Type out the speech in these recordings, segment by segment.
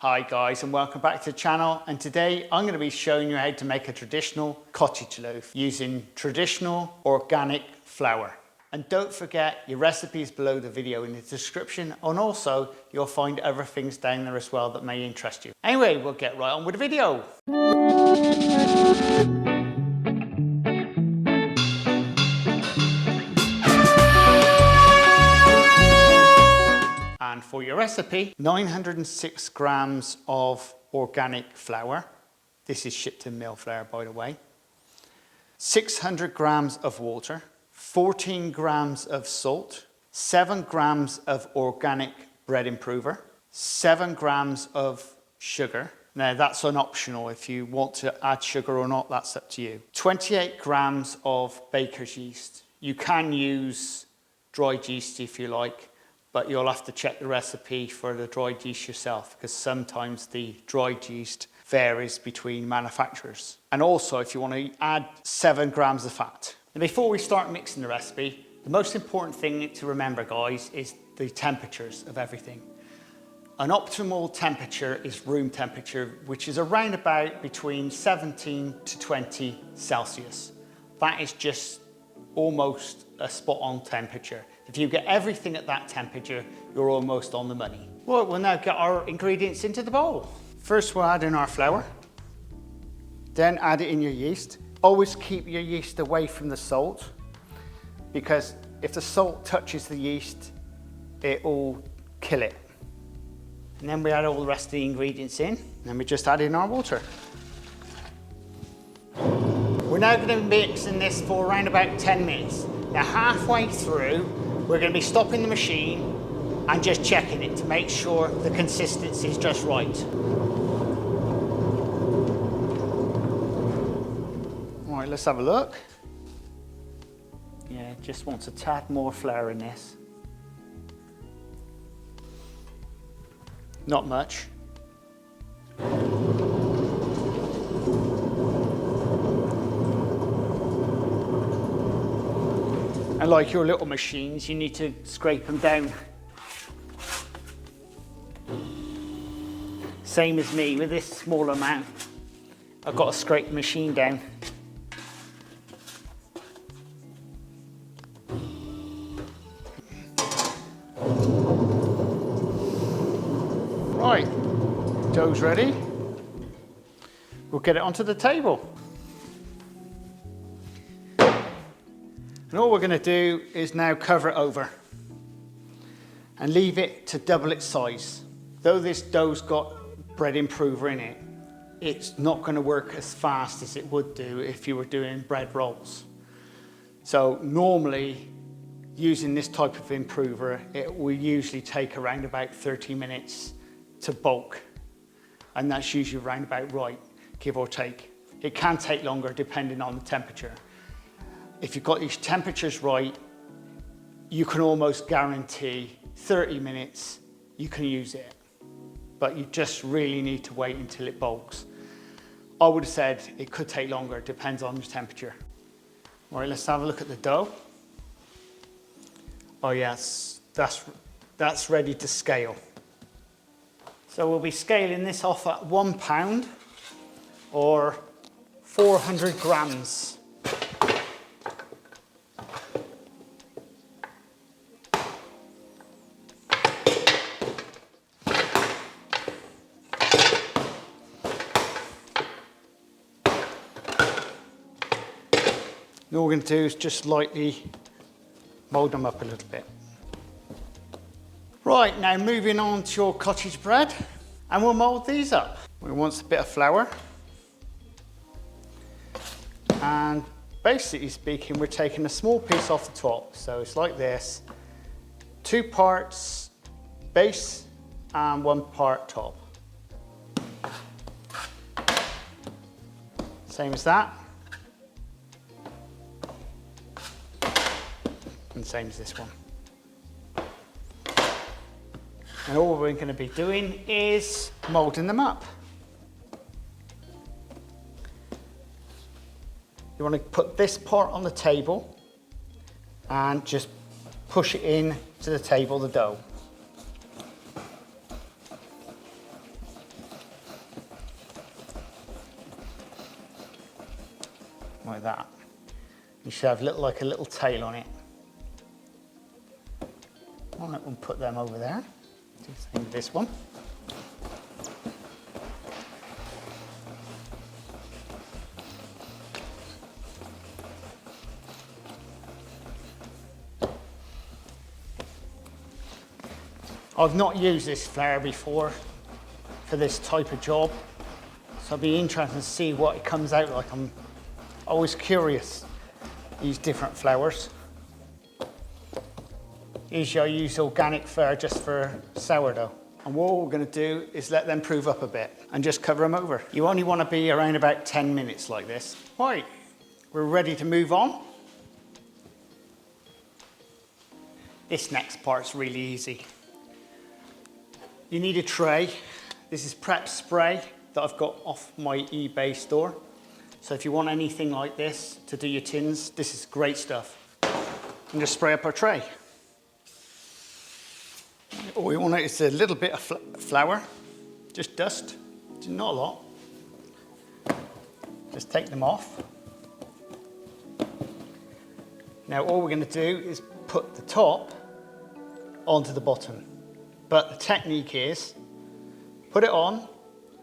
Hi guys, and welcome back to the channel, and today I'm going to be showing you how to make a traditional cottage loaf using traditional organic flour. And don't forget, your recipe is below the video in the description, and also you'll find other things down there as well that may interest you. Anyway, we'll get right on with the video. And for your recipe, 906 grams of organic flour. This is shipped in mill flour, by the way. 600 grams of water, 14 grams of salt, 7 grams of organic bread improver, 7 grams of sugar. Now that's an optional. If you want to add sugar or not, that's up to you. 28 grams of baker's yeast. You can use dried yeast if you like, but you'll have to check the recipe for the dried yeast yourself, because sometimes the dried yeast varies between manufacturers. And also, if you want to add 7 grams of fat. And before we start mixing the recipe, the most important thing to remember, guys, is the temperatures of everything. An optimal temperature is room temperature, which is around about between 17 to 20 Celsius. That is just almost a spot on temperature. If you get everything at that temperature, you're almost on the money. Well, we'll now get our ingredients into the bowl. First, we'll add in our flour, then add it in your yeast. Always keep your yeast away from the salt, because if the salt touches the yeast, it will kill it. And then we add all the rest of the ingredients in, and then we just add in our water. We're now going to be mixing this for around about 10 minutes. Now halfway through, we're going to be stopping the machine and just checking it to make sure the consistency is just right. All right, let's have a look. Yeah, just wants a tad more flour in this. Not much. And like your little machines, you need to scrape them down. Same as me, with this small amount, I've got to scrape the machine down. Right, dough's ready. We'll get it onto the table. And all we're going to do is now cover it over and leave it to double its size. Though this dough's got bread improver in it, it's not going to work as fast as it would do if you were doing bread rolls. So normally, using this type of improver, it will usually take around about 30 minutes to bulk. And that's usually around about right, give or take. It can take longer depending on the temperature. If you've got these temperatures right, you can almost guarantee 30 minutes you can use it. But you just really need to wait until it bulks. I would have said it could take longer, it depends on the temperature. All right, let's have a look at the dough. Oh yes, that's ready to scale. So we'll be scaling this off at 1 pound or 400 grams. And all we're going to do is just lightly mould them up a little bit. Right, now moving on to your cottage bread, and we'll mould these up. We want a bit of flour. And basically speaking, we're taking a small piece off the top. So it's like this, 2 parts base and 1 part top. Same as that. And same as this one. And all we're going to be doing is moulding them up. You want to put this part on the table and just push it in to the table, the dough. like that. You should have like a little tail on it. I'll let one put them over there. Do the same with this one. I've not used this flour before for this type of job, so I'll be interested to see what it comes out like. I'm always curious, these different flours. Usually I use organic flour just for sourdough. And what we're going to do is let them prove up a bit and just cover them over. You only want to be around about 10 minutes like this. Right, we're ready to move on. This next part's really easy. You need a tray. This is prep spray that I've got off my eBay store. So if you want anything like this to do your tins, this is great stuff. And just spray up our tray. All we want is a little bit of flour, just dust, not a lot. Just take them off. Now all we're going to do is put the top onto the bottom. But the technique is, put it on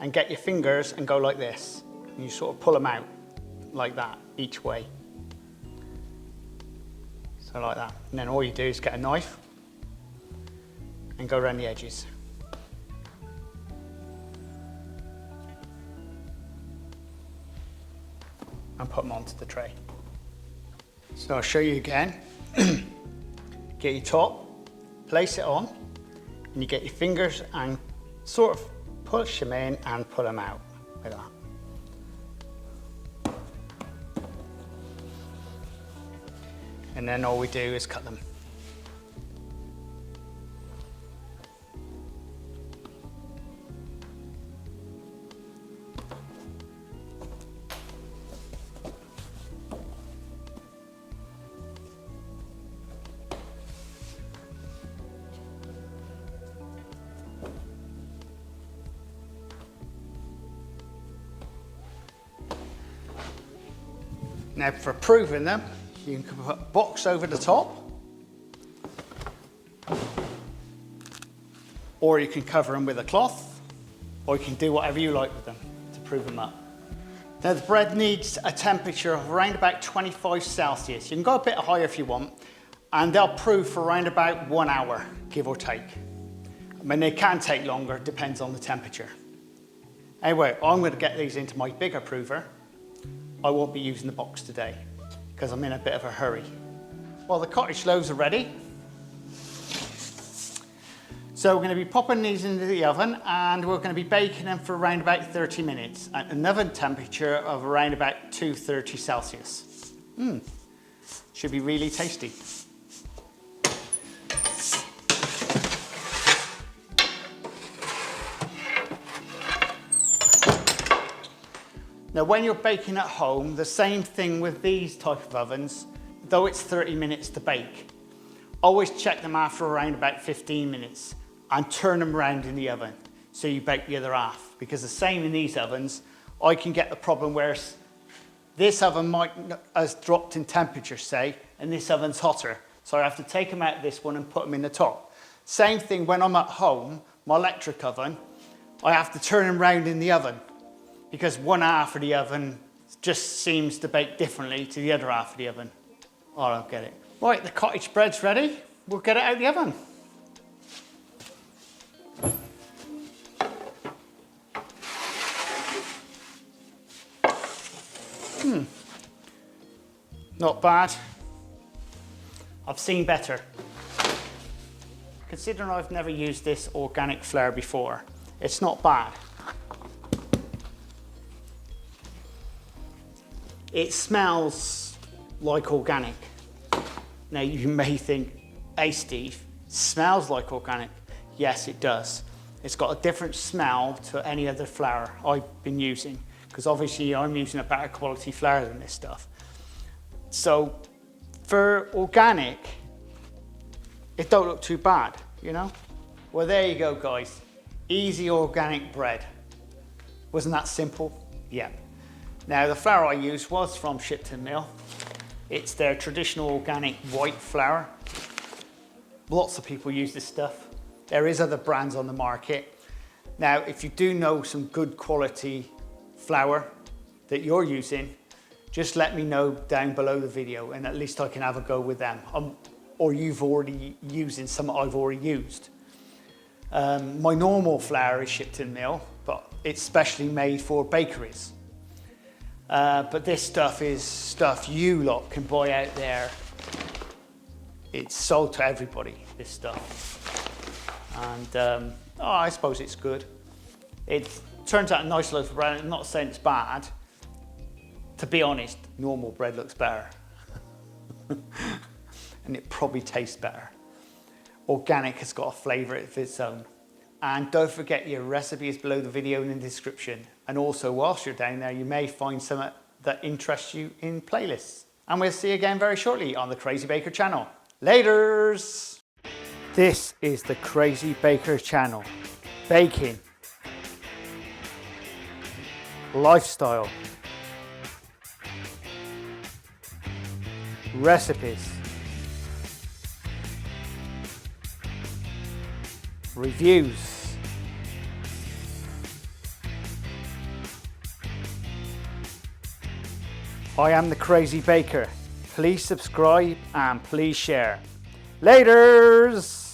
and get your fingers and go like this. And you sort of pull them out like that, each way. So like that. And then all you do is get a knife and go around the edges. And put them onto the tray. So I'll show you again. Get your top, place it on, and you get your fingers and sort of push them in and pull them out like that. And then all we do is cut them. Now for proving them, you can put a box over the top, or you can cover them with a cloth, or you can do whatever you like with them to prove them up. Now the bread needs a temperature of around about 25 Celsius. You can go a bit higher if you want, and they'll prove for around about 1 hour, give or take. I mean, they can take longer, depends on the temperature. Anyway, I'm going to get these into my bigger prover. I won't be using the box today because I'm in a bit of a hurry. Well, the cottage loaves are ready. So we're going to be popping these into the oven and we're going to be baking them for around about 30 minutes at an oven temperature of around about 230 Celsius. Should be really tasty. Now when you're baking at home, the same thing with these type of ovens, though it's 30 minutes to bake. Always check them after around about 15 minutes and turn them around in the oven so you bake the other half. Because the same in these ovens, I can get the problem where this oven has dropped in temperature, say, and this oven's hotter. So I have to take them out of this one and put them in the top. Same thing when I'm at home, my electric oven, I have to turn them around in the oven because one half of the oven just seems to bake differently to the other half of the oven. Oh, I don't get it. Right, the cottage bread's ready. We'll get it out of the oven. Not bad. I've seen better. Considering I've never used this organic flour before, it's not bad. It smells like organic. Now you may think, hey Steve, smells like organic. Yes, it does. It's got a different smell to any other flour I've been using, because obviously I'm using a better quality flour than this stuff. So for organic, it don't look too bad, you know? Well, there you go, guys. Easy organic bread. Wasn't that simple? Yeah. Now the flour I used was from Shipton Mill. It's their traditional organic white flour. Lots of people use this stuff. There is other brands on the market. Now, if you do know some good quality flour that you're using, just let me know down below the video and at least I can have a go with them. Or you've already using some I've already used. My normal flour is Shipton Mill, but it's specially made for bakeries. But this stuff is stuff you lot can buy out there. It's sold to everybody, this stuff. And I suppose it's good. It turns out a nice loaf of bread. I'm not saying it's bad. To be honest, normal bread looks better. And it probably tastes better. Organic has got a flavour of its own. And don't forget your recipe is below the video in the description. And also whilst you're down there, you may find something that interests you in playlists. And we'll see you again very shortly on the Crazy Baker channel. Laters! This is the Crazy Baker channel. Baking. Lifestyle. Recipes. Reviews. I am the Crazy Baker. Please subscribe and please share. Laters!